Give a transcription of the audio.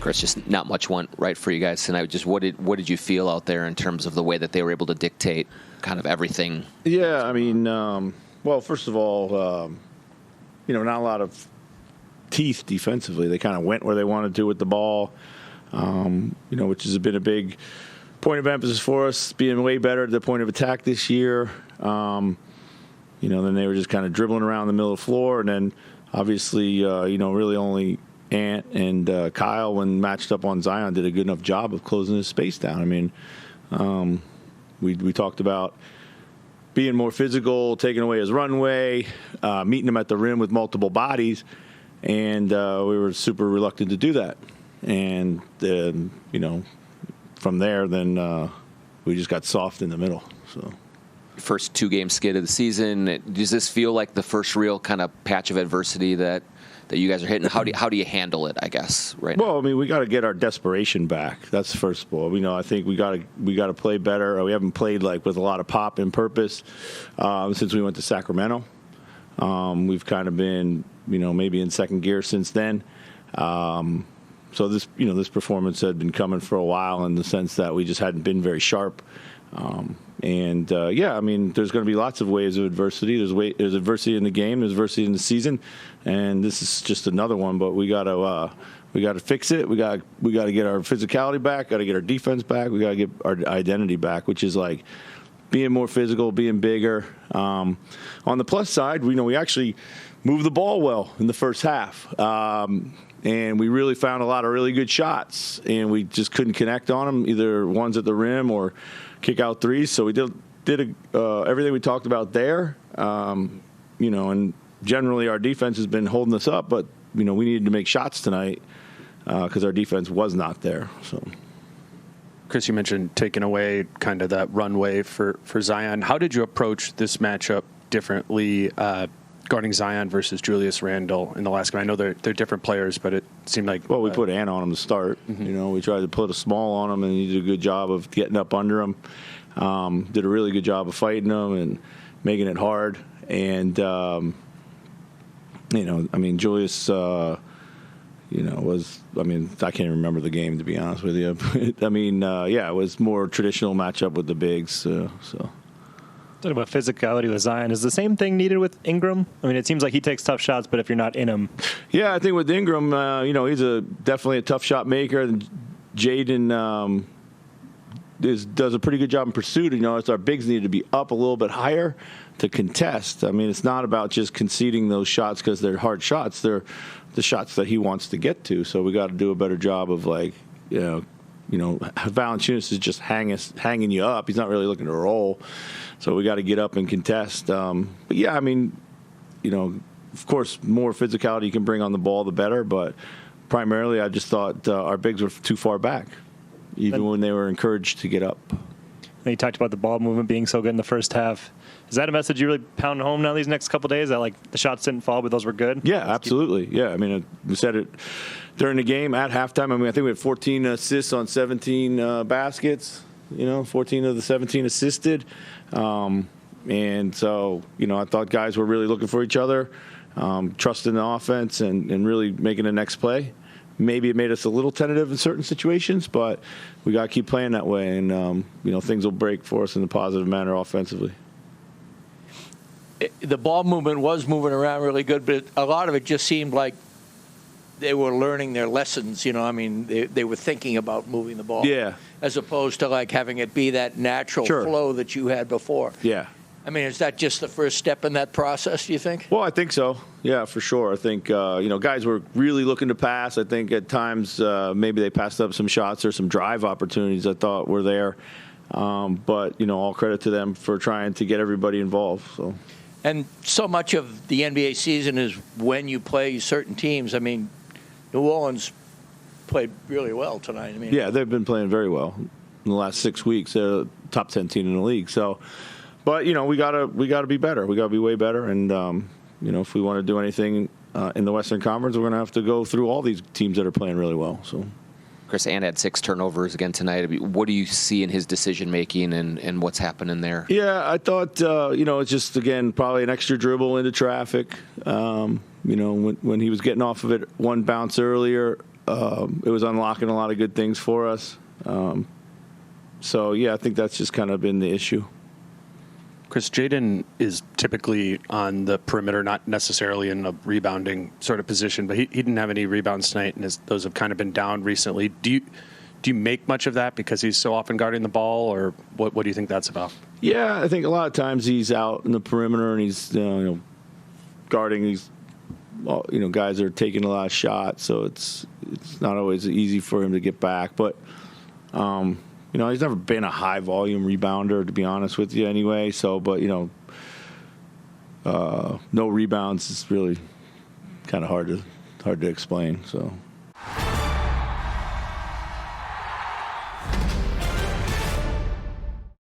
Chris, just not much went right for you guys tonight. Just what did you feel out there in terms of the way that they were able to dictate kind of everything? Yeah, I mean, well, first of all, not a lot of teeth defensively. They kind of went where they wanted to with the ball, which has been a big point of emphasis for us, being way better at the point of attack this year. Then they were just kind of dribbling around the middle of the floor, and then obviously, really only Ant and Kyle, when matched up on Zion, did a good enough job of closing his space down. I mean, we talked about being more physical, taking away his runway, meeting him at the rim with multiple bodies, and we were super reluctant to do that. And then, from there, then we just got soft in the middle. So. First 2-game skid of the season. Does this feel like the first real kind of patch of adversity that you guys are hitting? How do you handle it, I guess, right now? Well, I mean, we got to get our desperation back. That's first of all. I think we got to play better. We haven't played with a lot of pop and purpose since we went to Sacramento. We've kind of been, maybe in second gear since then. So this performance had been coming for a while in the sense that we just hadn't been very sharp. There's going to be lots of waves of adversity. There's adversity in the game. There's adversity in the season, and this is just another one. But we got to fix it. We got to get our physicality back. Got to get our defense back. We got to get our identity back, which is like being more physical, being bigger. On the plus side, we actually moved the ball well in the first half. And we really found a lot of really good shots, and we just couldn't connect on them, either ones at the rim or kick out threes. So we did everything we talked about there. And generally our defense has been holding us up, but we needed to make shots tonight because our defense was not there. So, Chris, you mentioned taking away kind of that runway for Zion. How did you approach this matchup differently? Guarding Zion versus Julius Randle in the last game. I know they're different players, but it seemed like... Well, we put Ant on him to start. Mm-hmm. We tried to put a small on him, and he did a good job of getting up under him. Did a really good job of fighting him and making it hard. And, Julius, I can't even remember the game, to be honest with you. It was more traditional matchup with the bigs, so... Talking about physicality with Zion, is the same thing needed with Ingram? I mean, it seems like he takes tough shots, but if you're not in him. Yeah, I think with Ingram, he's definitely a tough shot maker. And Jaden does a pretty good job in pursuit. It's our bigs need to be up a little bit higher to contest. I mean, it's not about just conceding those shots because they're hard shots. They're the shots that he wants to get to. So we got to do a better job of Valanciunas is just hanging you up. He's not really looking to roll. So we got to get up and contest. Of course, more physicality you can bring on the ball, the better. But primarily, I just thought our bigs were too far back, even when they were encouraged to get up. You talked about the ball movement being so good in the first half. Is that a message you really pound home now these next couple of days, that the shots didn't fall, but those were good? Yeah, absolutely. Yeah, we said it during the game at halftime. I think we had 14 assists on 17 baskets. 14 of the 17 assisted. And so, I thought guys were really looking for each other, trusting the offense and really making the next play. Maybe it made us a little tentative in certain situations, but we got to keep playing that way. And, things will break for us in a positive manner offensively. The ball movement was moving around really good, but a lot of it just seemed like they were learning their lessons. They were thinking about moving the ball. Yeah. As opposed to having it be that natural flow that you had before. Yeah. Is that just the first step in that process, do you think? Well, I think so. Yeah, for sure. I think, guys were really looking to pass. I think at times maybe they passed up some shots or some drive opportunities I thought were there. But, all credit to them for trying to get everybody involved. So. And so much of the NBA season is when you play certain teams. New Orleans played really well tonight. Yeah, they've been playing very well in the last 6 weeks. They're a top 10 team in the league. So, but we gotta be better. We gotta be way better. And if we want to do anything in the Western Conference, we're gonna have to go through all these teams that are playing really well. So, Chris, Ant had 6 turnovers again tonight. What do you see in his decision making and what's happening there? Yeah, I thought it's just again probably an extra dribble into traffic. When he was getting off of it one bounce earlier, it was unlocking a lot of good things for us. So, yeah, I think that's just kind of been the issue. Chris, Jaden is typically on the perimeter, not necessarily in a rebounding sort of position, but he didn't have any rebounds tonight, and those have kind of been down recently. Do you make much of that because he's so often guarding the ball, or what do you think that's about? Yeah, I think a lot of times he's out in the perimeter and he's guarding these guys are taking a lot of shots, so it's not always easy for him to get back. But he's never been a high volume rebounder, to be honest with you, anyway. So, but no rebounds is really kind of hard to explain. So.